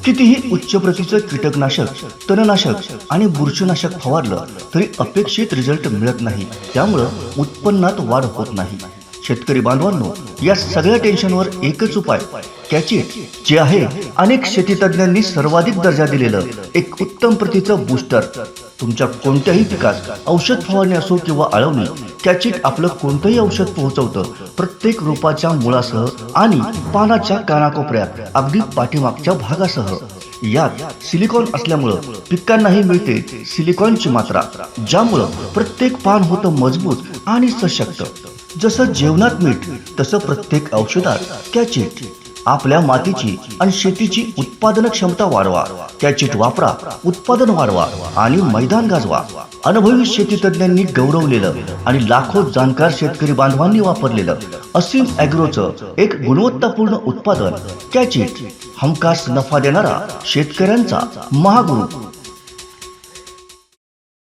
कितीही उच्च प्रतीचं कीटकनाशक, तणनाशक आणि बुरशीनाशक फवारलं तरी अपेक्षित रिझल्ट मिळत नाही. त्यामुळं उत्पन्नात वाढ होत नाही. शेतकरी बांधवांनो, या सगळ्या टेन्शनवर एकच उपाय, कॅचिट, जे आहे अनेक शेतीतज्ञांनी सर्वाधिक दर्जा दिलेलं एक उत्तम प्रतीचं बूस्टर. तुमच्या कोणत्याही पिकास औषध फवारणी असो किंवा आळवणी, कॅचिट आपलं कोणतंही औषध पोहोचवतं, प्रत्येक रोपाच्या मुळासह आणि पानाच्या कानाकोपऱ्यात, अगदी पाठीमागच्या भागासह. यात सिलिकॉन असल्यामुळं पिकांनाही मिळते सिलिकॉनची मात्रा, ज्यामुळं प्रत्येक पान होतं मजबूत आणि सशक्त. जसं जेवणात मीठ, तसं प्रत्येक औषधात कॅचिट. आपल्या मातीची आणि शेतीची उत्पादन क्षमता वाढवा. कॅचिट वापरा, उत्पादन वाढवा आणि मैदान गाजवा. अनुभवी शेतीतज्ञांनी गौरवलेलं आणि लाखो जाणकार शेतकरी बांधवांनी वापरलेलं असीम ॲग्रोचं एक गुणवत्तापूर्ण उत्पादन कॅचिट. हमखास नफा देणारा शेतकऱ्यांचा महागुरु.